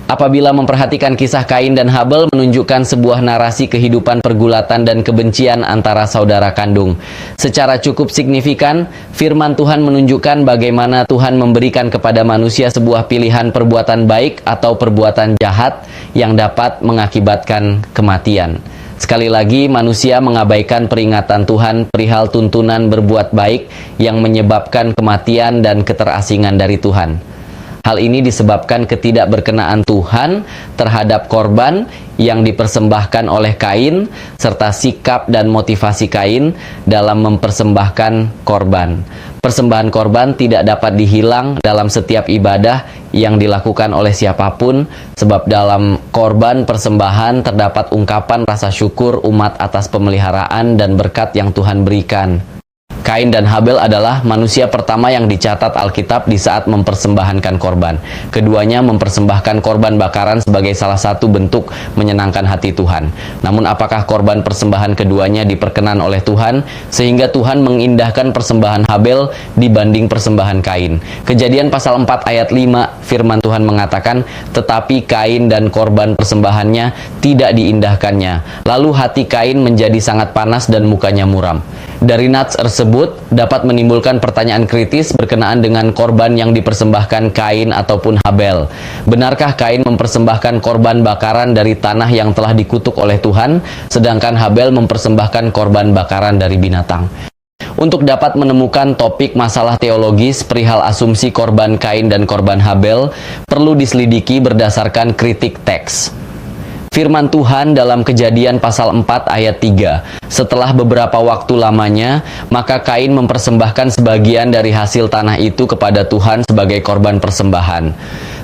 Apabila memperhatikan kisah Kain dan Habel menunjukkan sebuah narasi kehidupan pergulatan dan kebencian antara saudara kandung. Secara cukup signifikan, firman Tuhan menunjukkan bagaimana Tuhan memberikan kepada manusia sebuah pilihan perbuatan baik atau perbuatan jahat yang dapat mengakibatkan kematian. Sekali lagi, manusia mengabaikan peringatan Tuhan perihal tuntunan berbuat baik yang menyebabkan kematian dan keterasingan dari Tuhan. Hal ini disebabkan ketidakberkenaan Tuhan terhadap korban yang dipersembahkan oleh Kain, serta sikap dan motivasi Kain dalam mempersembahkan korban. Persembahan korban tidak dapat dihilang dalam setiap ibadah yang dilakukan oleh siapapun, sebab dalam korban persembahan terdapat ungkapan rasa syukur umat atas pemeliharaan dan berkat yang Tuhan berikan. Kain dan Habel adalah manusia pertama yang dicatat Alkitab di saat mempersembahkan korban. Keduanya mempersembahkan korban bakaran sebagai salah satu bentuk menyenangkan hati Tuhan. Namun apakah korban persembahan keduanya diperkenan oleh Tuhan sehingga Tuhan mengindahkan persembahan Habel dibanding persembahan Kain? Kejadian pasal 4 ayat 5 firman Tuhan mengatakan, "Tetapi Kain dan korban persembahannya tidak diindahkannya. Lalu hati Kain menjadi sangat panas dan mukanya muram." Dari nats tersebut dapat menimbulkan pertanyaan kritis berkenaan dengan korban yang dipersembahkan Kain ataupun Habel. Benarkah Kain mempersembahkan korban bakaran dari tanah yang telah dikutuk oleh Tuhan, sedangkan Habel mempersembahkan korban bakaran dari binatang? Untuk dapat menemukan topik masalah teologis perihal asumsi korban Kain dan korban Habel, perlu diselidiki berdasarkan kritik teks. Firman Tuhan dalam Kejadian pasal 4 ayat 3, "Setelah beberapa waktu lamanya, maka Kain mempersembahkan sebagian dari hasil tanah itu kepada Tuhan sebagai korban persembahan."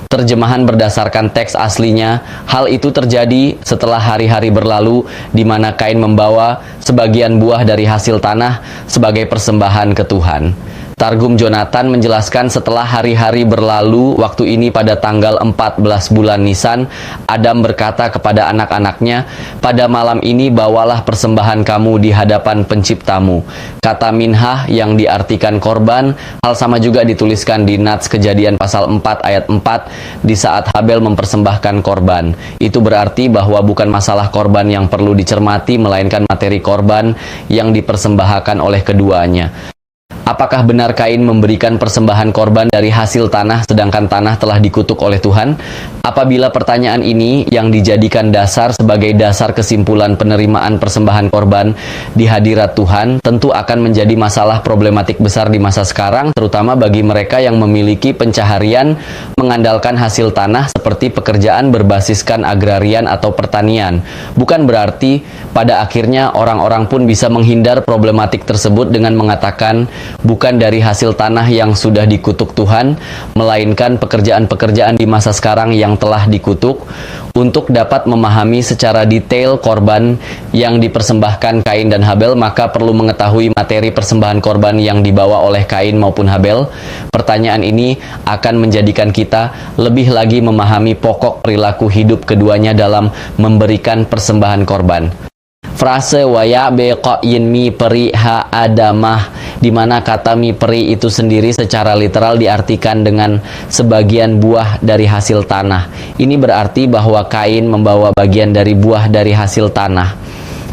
Terjemahan berdasarkan teks aslinya, hal itu terjadi setelah hari-hari berlalu di mana Kain membawa sebagian buah dari hasil tanah sebagai persembahan ke Tuhan. Targum Jonathan menjelaskan setelah hari-hari berlalu, waktu ini pada tanggal 14 bulan Nisan, Adam berkata kepada anak-anaknya, "Pada malam ini bawalah persembahan kamu di hadapan penciptamu." Kata minhah yang diartikan korban, hal sama juga dituliskan di nats Kejadian pasal 4 ayat 4 di saat Habel mempersembahkan korban. Itu berarti bahwa bukan masalah korban yang perlu dicermati, melainkan materi korban yang dipersembahkan oleh keduanya. Apakah benar Kain memberikan persembahan korban dari hasil tanah sedangkan tanah telah dikutuk oleh Tuhan? Apabila pertanyaan ini yang dijadikan dasar sebagai dasar kesimpulan penerimaan persembahan korban di hadirat Tuhan, tentu akan menjadi masalah problematik besar di masa sekarang, terutama bagi mereka yang memiliki pencaharian mengandalkan hasil tanah seperti pekerjaan berbasiskan agrarian atau pertanian. Bukan berarti pada akhirnya orang-orang pun bisa menghindar problematik tersebut dengan mengatakan, bukan dari hasil tanah yang sudah dikutuk Tuhan, melainkan pekerjaan-pekerjaan di masa sekarang yang telah dikutuk. Untuk dapat memahami secara detail korban yang dipersembahkan Kain dan Habel, maka perlu mengetahui materi persembahan korban yang dibawa oleh Kain maupun Habel. Pertanyaan ini akan menjadikan kita lebih lagi memahami pokok perilaku hidup keduanya dalam memberikan persembahan korban. Frase waya beko yin mi peri ha adamah, di mana kata mi peri itu sendiri secara literal diartikan dengan sebagian buah dari hasil tanah. Ini berarti bahwa Kain membawa bagian dari buah dari hasil tanah.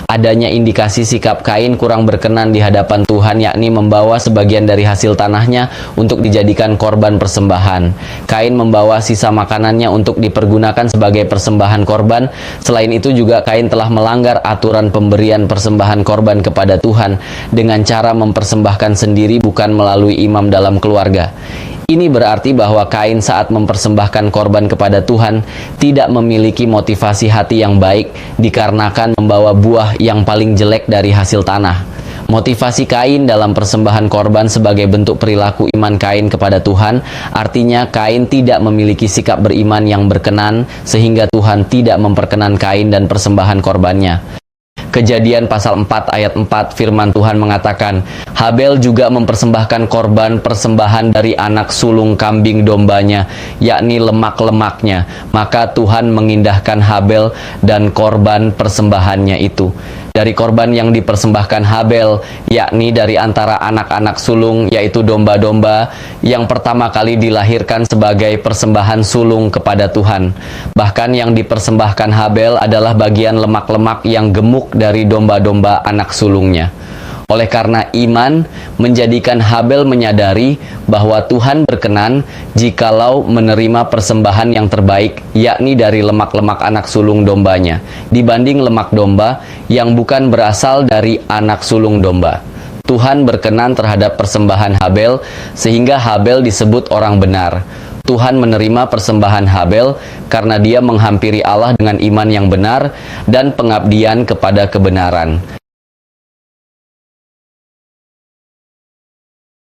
Adanya indikasi sikap Kain kurang berkenan di hadapan Tuhan, yakni membawa sebagian dari hasil tanahnya untuk dijadikan korban persembahan. Kain membawa sisa makanannya untuk dipergunakan sebagai persembahan korban. Selain itu juga Kain telah melanggar aturan pemberian persembahan korban kepada Tuhan dengan cara mempersembahkan sendiri bukan melalui imam dalam keluarga. Ini berarti bahwa Kain saat mempersembahkan korban kepada Tuhan tidak memiliki motivasi hati yang baik dikarenakan membawa buah yang paling jelek dari hasil tanah. Motivasi Kain dalam persembahan korban sebagai bentuk perilaku iman Kain kepada Tuhan, artinya Kain tidak memiliki sikap beriman yang berkenan sehingga Tuhan tidak memperkenan Kain dan persembahan korbannya. Kejadian pasal 4 ayat 4 firman Tuhan mengatakan, Habel juga mempersembahkan korban persembahan dari anak sulung kambing dombanya, yakni lemak-lemaknya. Maka Tuhan mengindahkan Habel dan korban persembahannya itu. dari korban yang dipersembahkan Habel, yakni dari antara anak-anak sulung, yaitu domba-domba yang pertama kali dilahirkan sebagai persembahan sulung kepada Tuhan. Bahkan yang dipersembahkan Habel adalah bagian lemak-lemak yang gemuk dari domba-domba anak sulungnya. Oleh karena iman menjadikan Habel menyadari bahwa Tuhan berkenan jikalau menerima persembahan yang terbaik, yakni dari lemak-lemak anak sulung dombanya, dibanding lemak domba yang bukan berasal dari anak sulung domba. Tuhan berkenan terhadap persembahan Habel, sehingga Habel disebut orang benar. Tuhan menerima persembahan Habel karena dia menghampiri Allah dengan iman yang benar dan pengabdian kepada kebenaran.